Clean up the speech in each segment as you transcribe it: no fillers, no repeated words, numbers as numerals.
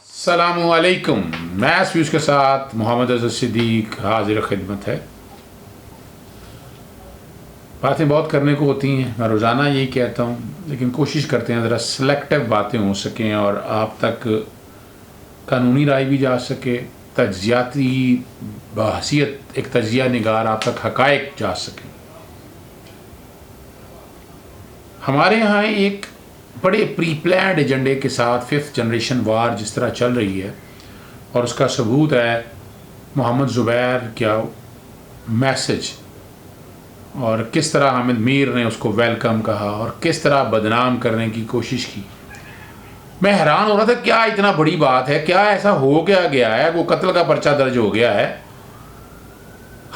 السلام علیکم. میں ویوز کے ساتھ محمد اظہر صدیق حاضر خدمت ہے. باتیں بہت کرنے کو ہوتی ہیں، میں روزانہ یہی کہتا ہوں، لیکن کوشش کرتے ہیں ذرا سلیکٹیو باتیں ہو سکیں اور آپ تک قانونی رائے بھی جا سکے، تجزیاتی بحیثیت ایک تجزیہ نگار آپ تک حقائق جا سکیں. ہمارے ہاں ایک بڑے پری پلانڈ ایجنڈے کے ساتھ 5th جنریشن وار جس طرح چل رہی ہے، اور اس کا ثبوت ہے محمد زبیر کیا میسج، اور کس طرح حامد میر نے اس کو ویلکم کہا اور کس طرح بدنام کرنے کی کوشش کی. میں حیران ہو رہا تھا کیا اتنا بڑی بات ہے، کیا ایسا ہو گیا ہے، وہ قتل کا پرچہ درج ہو گیا ہے.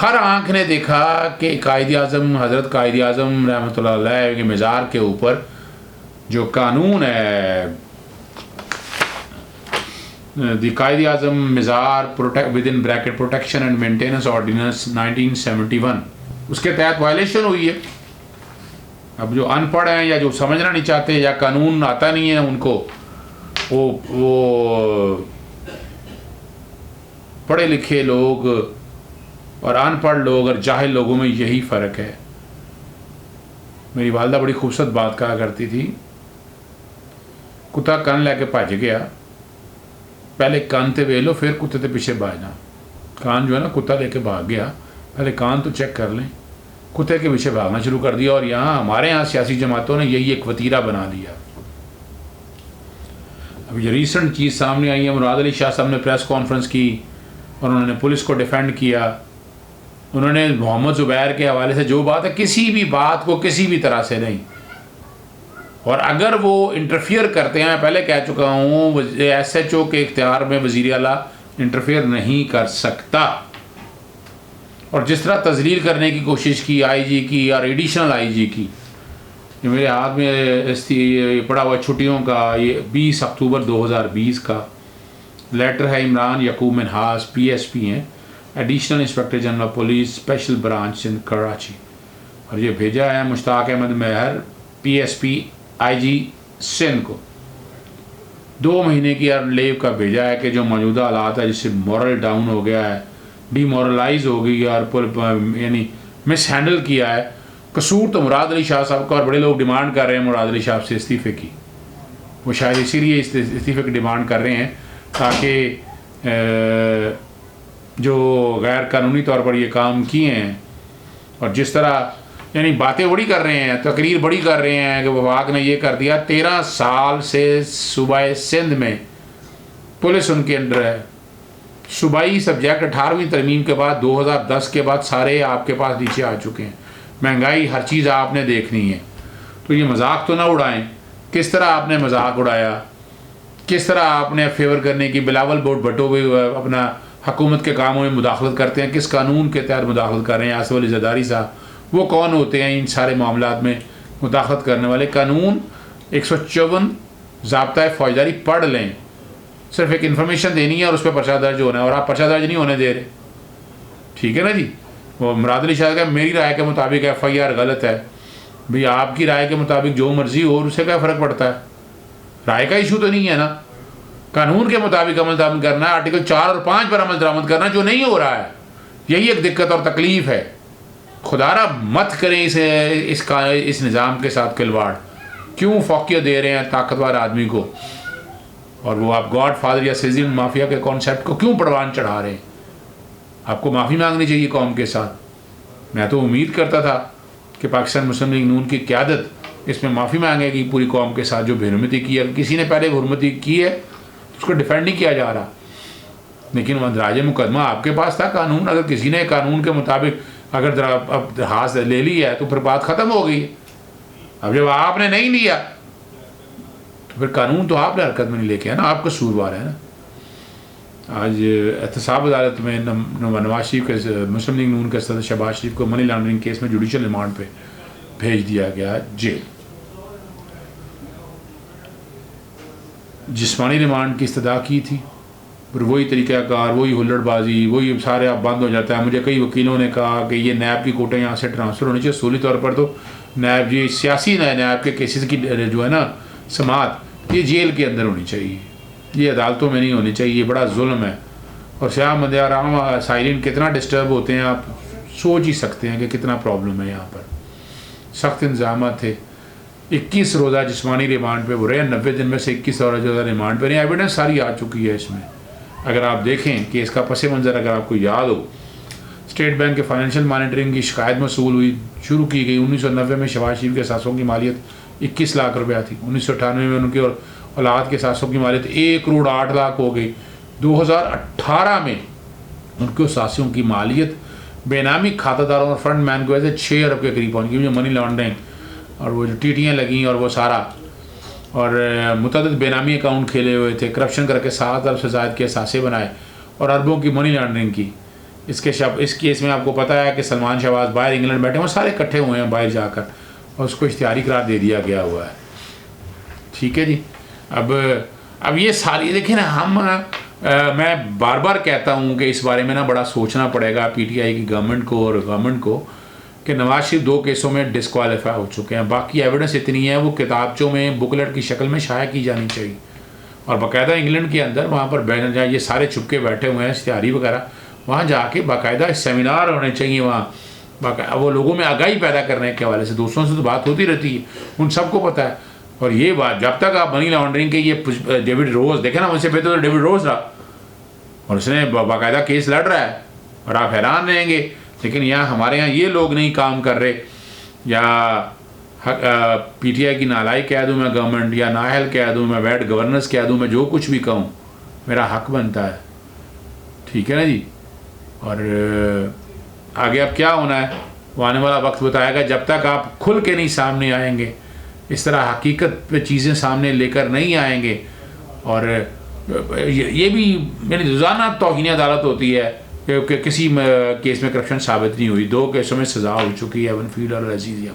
ہر آنکھ نے دیکھا کہ قائد اعظم حضرت قائد اعظم رحمۃ اللہ علیہ کے مزار کے اوپر جو قانون ہے، دی قائد اعظم مزار with in bracket protection and maintenance ordinance 1971، اس کے تحت وائلیشن ہوئی ہے. اب جو ان پڑھ ہیں یا جو سمجھنا نہیں چاہتے یا قانون آتا نہیں ہے ان کو، وہ پڑھے لکھے لوگ اور ان پڑھ لوگ اور جاہل لوگوں میں یہی فرق ہے. میری والدہ بڑی خوبصورت بات کہا کرتی تھی، کتا کن لے کے بھج گیا، پہلے کان تے ویلو پھر کتے تے پیچھے بھاجنا. کان جو ہے نا، کتا لے کے بھاگ گیا، پہلے کان تو چیک کر لیں، کتے کے پیچھے بھاگنا شروع کر دیا. اور یہاں ہمارے یہاں سیاسی جماعتوں نے یہی ایک وتیرہ بنا لیا. اب یہ ریسنٹ چیز سامنے آئی ہے، مراد علی شاہ صاحب نے پریس کانفرنس کی اور انہوں نے پولیس کو ڈیفینڈ کیا. انہوں نے محمد زبیر کے حوالے سے جو بات ہے، کسی بھی بات کو کسی بھی طرح سے نہیں، اور اگر وہ انٹرفیئر کرتے ہیں، میں پہلے کہہ چکا ہوں، ایس ایچ او کے اختیار میں وزیر اعلیٰ انٹرفیئر نہیں کر سکتا. اور جس طرح تذلیل کرنے کی کوشش کی آئی جی کی اور ایڈیشنل آئی جی کی، یہ میرے ہاتھ میں پڑا ہوا چھٹیوں کا، یہ 20 اکتوبر 2020 کا لیٹر ہے. عمران یعقوب منہاس PSP ہیں، additional inspector general police special branch in Karachi, اور یہ بھیجا ہے مشتاق احمد مہر PSP IG سندھ کو. 2 مہینے کی لیو کا بھیجا ہے کہ جو موجودہ حالات ہے، جس سے مورل ڈاؤن ہو گیا ہے، ڈی مورلائز ہو گئی ہے اور یعنی مس ہینڈل کیا ہے. قصور تو مراد علی شاہ صاحب کا، اور بڑے لوگ ڈیمانڈ کر رہے ہیں مراد علی شاہ سے استعفے کی. وہ شاید اسی لیے استعفے کی ڈیمانڈ کر رہے ہیں تاکہ جو غیر قانونی طور پر یہ کام کیے ہیں، اور جس طرح یعنی باتیں بڑی کر رہے ہیں، تقریر بڑی کر رہے ہیں کہ وفاق نے یہ کر دیا. 13 سال سے صوبہ سندھ میں پولیس ان کے انڈر ہے. صوبائی سبجیکٹ 18ویں ترمیم کے بعد 2010 کے بعد سارے آپ کے پاس نیچے آ چکے ہیں. مہنگائی ہر چیز آپ نے دیکھنی ہے. تو یہ مذاق تو نہ اڑائیں. کس طرح آپ نے مذاق اڑایا، کس طرح آپ نے فیور کرنے کی، بلاول بھٹو بھی اپنا حکومت کے کاموں میں مداخلت کرتے ہیں، کس قانون کے تحت مداخلت کر رہے ہیں. آصف علی زرداری صاحب وہ کون ہوتے ہیں ان سارے معاملات میں مداخلت کرنے والے؟ قانون 154 ضابطۂ فوجداری پڑھ لیں، صرف ایک انفارمیشن دینی ہے اور اس پہ پرچہ درج ہونا ہے، اور آپ پرچہ درج نہیں ہونے دے رہے. ٹھیک ہے نا جی. وہ مراد علی شاہ کا میری رائے کے مطابق FIR غلط ہے. بھئی آپ کی رائے کے مطابق جو مرضی ہو، اور اسے کیا فرق پڑتا ہے؟ رائے کا ایشو تو نہیں ہے نا. قانون کے مطابق عمل درآمد کرنا ہے، آرٹیکل 4 اور 5 پر عمل درآمد کرنا، جو نہیں ہو رہا ہے. یہی ایک دقت اور تکلیف ہے. خدا را مت کریں اس نظام کے ساتھ کھلواڑ. کیوں فوقیت دے رہے ہیں طاقتور آدمی کو، اور وہ آپ گاڈ فادر یا سیزن مافیا کے کانسیپٹ کو کیوں پروان چڑھا رہے ہیں؟ آپ کو معافی مانگنی چاہیے قوم کے ساتھ. میں تو امید کرتا تھا کہ پاکستان مسلم لیگ نون کی قیادت اس میں معافی مانگے گی پوری قوم کے ساتھ جو بے حرمتی کی ہے. کسی نے پہلے حرمتی کی ہے، اس کو ڈیفینڈ نہیں کیا جا رہا، لیکن مندراج مقدمہ آپ کے پاس تھا. قانون اگر کسی نے قانون کے مطابق اگر اب درخواست لے لی ہے تو پھر بات ختم ہو گئی. اب جب آپ نے نہیں لیا تو پھر قانون تو آپ نے حرکت میں نہیں لے کے ہے نا، آپ قصوروار ہے نا. آج احتساب عدالت میں نواز شریف کے مسلم لیگ نون کے صدر شہباز شریف کو منی لانڈرنگ کیس میں جوڈیشل ریمانڈ پہ بھیج دیا گیا جیل. جسمانی ریمانڈ کی استدعا کی تھی، پھر وہی طریقہ کار، وہی ہلڑ بازی، وہی سارے اب بند ہو جاتا ہے. مجھے کئی وکیلوں نے کہا کہ یہ نیب کی کوٹیں یہاں سے ٹرانسفر ہونی چاہیے. اصولی طور پر تو نیب، یہ سیاسی نیب کے کیسز کی جو ہے نا سماعت، یہ جیل کے اندر ہونی چاہیے. یہ عدالتوں میں نہیں ہونی چاہیے، یہ بڑا ظلم ہے. اور سیاہ مدارام سائرین کتنا ڈسٹرب ہوتے ہیں، آپ سوچ ہی سکتے ہیں کہ کتنا پرابلم ہے. یہاں پر سخت انتظامات تھے. 21 روزہ جسمانی ریمانڈ پہ وہ رہے، 90 دن میں سے 21 روزہ ریمانڈ پہ رہے. ایویڈنس ساری آ چکی ہے اس میں. اگر آپ دیکھیں کہ اس کا پس منظر اگر آپ کو یاد ہو، اسٹیٹ بینک کے فائنینشیل مانیٹرنگ کی شکایت موصول ہوئی، شروع کی گئی 1990 میں. شہباز شریف کے اثاثوں کی مالیت 21 لاکھ روپیہ تھی. 1998 میں ان کے اولاد کے اثاثوں کی مالیت 1 کروڑ 8 لاکھ ہو گئی. 2018 میں ان کے اثاثوں کی مالیت بے نامی کھاتہ داروں اور فرنٹ مین کو ایسے 6 ارب کے قریب پہنچ گئی. جو منی لانڈرنگ اور وہ جو ٹیٹیاں لگیں اور وہ سارا، اور متعدد بے نامی اکاؤنٹ کھیلے ہوئے تھے، کرپشن کر کے 7 ارب سے زائد کے اثاثے بنائے اور اربوں کی منی لانڈرنگ کی. اس کیس میں آپ کو پتہ ہے کہ سلمان شہباز باہر انگلینڈ بیٹھے ہیں، وہ سارے اکٹھے ہوئے ہیں باہر جا کر، اور اس کو اشتہاری قرار دے دیا گیا ہوا ہے. ٹھیک ہے جی. اب یہ ساری دیکھیں نا، میں بار بار کہتا ہوں کہ اس بارے میں نا بڑا سوچنا پڑے گا پی ٹی آئی کی گورنمنٹ کو کہ نواز شریف 2 کیسوں میں ڈسکوالیفائی ہو چکے ہیں. باقی ایویڈنس اتنی ہے وہ کتابچوں میں بکلیٹ کی شکل میں شائع کی جانی چاہیے، اور باقاعدہ انگلینڈ کے اندر وہاں پر بین جائے یہ سارے چھپ کے بیٹھے ہوئے ہیں اشتہاری وغیرہ، وہاں جا کے باقاعدہ سیمینار ہونے چاہیے وہاں وہ لوگوں میں آگاہی پیدا کرنے کے حوالے سے. دوستوں سے تو بات ہوتی رہتی ہے، ان سب کو پتہ ہے. اور یہ بات جب تک آپ منی لانڈرنگ کے یہ ڈیوڈ روز دیکھیں نا، ان سے بہتر ڈیوڈ روز رہا اور اس نے باقاعدہ کیس لڑ رہا ہے، اور آپ حیران رہیں گے. لیکن یہاں ہمارے یہاں یہ لوگ نہیں کام کر رہے، یا پی ٹی آئی کی نالائق کہہ دوں میں گورنمنٹ، یا نااہل کہہ دوں میں، بیڈ گورننس کہہ دوں میں، جو کچھ بھی کہوں میرا حق بنتا ہے. ٹھیک ہے نا جی. اور آگے اب کیا ہونا ہے وہ آنے والا وقت بتائے گا. جب تک آپ کھل کے نہیں سامنے آئیں گے، اس طرح حقیقت پہ چیزیں سامنے لے کر نہیں آئیں گے، اور یہ بھی میری روزانہ توہین عدالت ہوتی ہے کہ کسی کیس میں کرپشن ثابت نہیں ہوئی. 2 کیسوں میں سزا ہو چکی ہے، ایون فیلڈ اور عزیزیہ.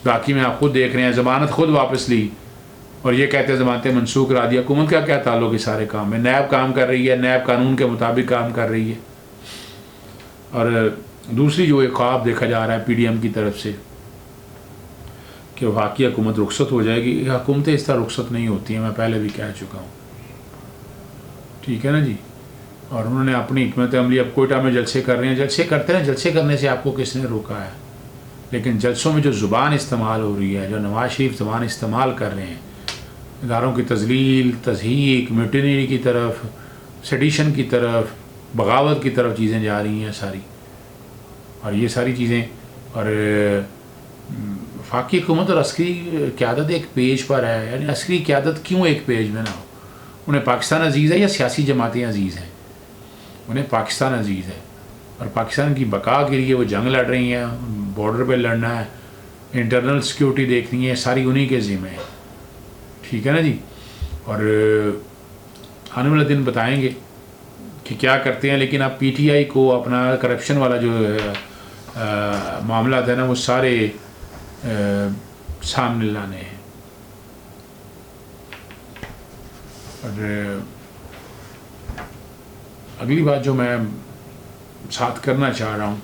باقی میں آپ خود دیکھ رہے ہیں، ضمانت خود واپس لی اور یہ کہتے ہیں ضمانتیں منسوخ کرا دی. حکومت کا کیا تعلق ہے سارے کام میں؟ نیب کام کر رہی ہے، نیب قانون کے مطابق کام کر رہی ہے. اور دوسری جو ایک خواب دیکھا جا رہا ہے پی ڈی ایم کی طرف سے کہ واقعی حکومت رخصت ہو جائے گی، حکومتیں اس طرح رخصت نہیں ہوتی ہیں، میں پہلے بھی کہہ چکا ہوں. ٹھیک ہے نا جی. اور انہوں نے اپنی حکمت عملی اب کوئٹہ میں جلسے کر رہے ہیں. جلسے کرتے ہیں، جلسے کرنے سے آپ کو کس نے روکا ہے؟ لیکن جلسوں میں جو زبان استعمال ہو رہی ہے، جو نواز شریف زبان استعمال کر رہے ہیں، اداروں کی تذلیل، تضحیک، میوٹینری کی طرف، سیڈیشن کی طرف، بغاوت کی طرف چیزیں جا رہی ہیں ساری. اور یہ ساری چیزیں، اور وفاقی حکومت اور عسکری قیادت ایک پیج پر ہے. یعنی عسکری قیادت کیوں ایک پیج میں نہ ہو؟ انہیں پاکستان عزیز ہے یا سیاسی جماعتیں عزیز ہیں؟ انہیں پاکستان عزیز ہے، اور پاکستان کی بقا کے لیے وہ جنگ لڑ رہی ہیں. بارڈر پہ لڑنا ہے، انٹرنل سیکیورٹی دیکھنی ہے، ساری انہی کے ذمہ ہے. ٹھیک ہے نا جی. اور آنے والے دن بتائیں گے کہ کیا کرتے ہیں. لیکن اب پی ٹی آئی کو اپنا کرپشن والا جو معاملات ہے نا، وہ سارے سامنے لانے ہیں. اور اگلی بات جو میں ساتھ کرنا چاہ رہا ہوں،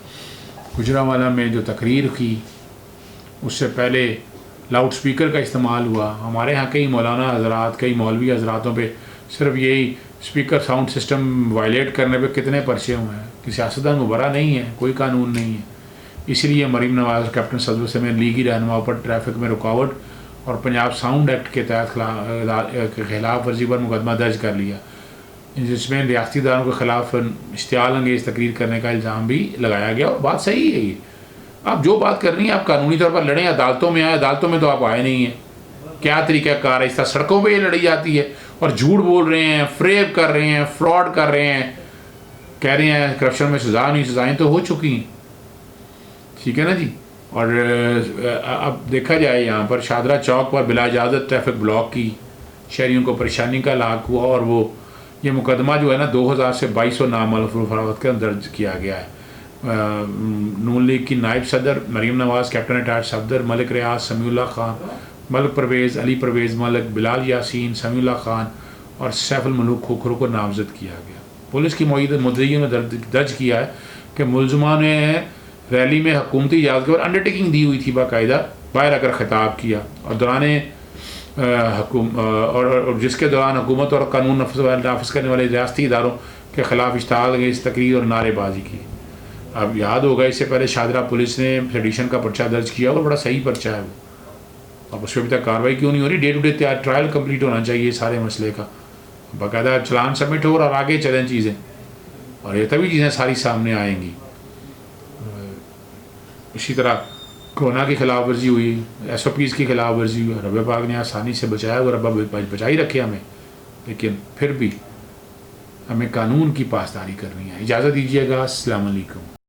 گجرانوالہ میں جو تقریر کی اس سے پہلے لاؤڈ سپیکر کا استعمال ہوا. ہمارے ہاں کئی مولانا حضرات، کئی مولوی حضراتوں پہ صرف یہی سپیکر ساؤنڈ سسٹم وائلیٹ کرنے پہ کتنے پرچے ہوئے ہیں کہ سیاستدان مبرا نہیں ہے، کوئی قانون نہیں ہے. اسی لیے مریم نواز اور کیپٹن صدر سمیت لیگی رہنماؤں پر ٹریفک میں رکاوٹ اور پنجاب ساؤنڈ ایکٹ کے تحت خلاف ورزی پر مقدمہ درج کر لیا، جس میں ریاستی اداروں کے خلاف اشتعال انگیز تقریر کرنے کا الزام بھی لگایا گیا. اور بات صحیح ہے. یہ آپ جو بات کرنی ہے آپ قانونی طور پر لڑیں، عدالتوں میں آئے. عدالتوں میں تو آپ آئے نہیں ہیں. کیا طریقہ کار ہے؟ اس طرح سڑکوں پہ یہ لڑی جاتی ہے اور جھوٹ بول رہے ہیں، فریب کر رہے ہیں، فراڈ کر رہے ہیں، کہہ رہے ہیں کرپشن میں سزا نہیں. سزائیں تو ہو چکی ہیں. ٹھیک ہے نا جی. اور اب دیکھا جائے یہاں پر شادرہ چوک پر بلا اجازت ٹریفک بلاک کی، شہریوں کو پریشانی کا لاحق ہوا. اور وہ یہ مقدمہ جو ہے نا 2000 سے 2200 نامعلوم افراد کے درج کیا گیا ہے. نون لیگ کی نائب صدر مریم نواز، کیپٹن ریٹائرڈ صفدر، ملک ریاض، سمیع اللہ خان، ملک پرویز، علی پرویز ملک، بلال یاسین، سمیع اللہ خان اور سیف الملوک کھوکھرو کو نامزد کیا گیا. پولیس کی مدعیوں نے درج کیا ہے کہ ملزمان نے ریلی میں حکومتی اجازت کے بعد انڈرٹیکنگ دی ہوئی تھی، باقاعدہ باہر آ کر خطاب کیا اور دوران اور جس کے دوران حکومت اور قانون نافذ کرنے والے ریاستی اداروں کے خلاف اشتعال انگیز تقریر اور نعرے بازی کی. اب یاد ہوگا اس سے پہلے شاہدرہ پولیس نے سیڈیشن کا پرچہ درج کیا اور بڑا صحیح پرچہ ہے وہ. اب اس پہ ابھی تک کارروائی کیوں نہیں ہو رہی؟ Day to day trial complete ہونا چاہیے سارے مسئلے کا، باقاعدہ چلان سبمٹ ہو اور آگے چلیں چیزیں، اور یہ تبھی چیزیں ساری سامنے آئیں گی. اسی طرح کورونا کی خلاف ورزی ہوئی، ایس او پیز کی خلاف ورزی ہوئی، رب پاک نے آسانی سے بچایا اور رب بچا ہی رکھے ہمیں، لیکن پھر بھی ہمیں قانون کی پاسداری کرنی ہے. اجازت دیجیے گا. السلام علیکم.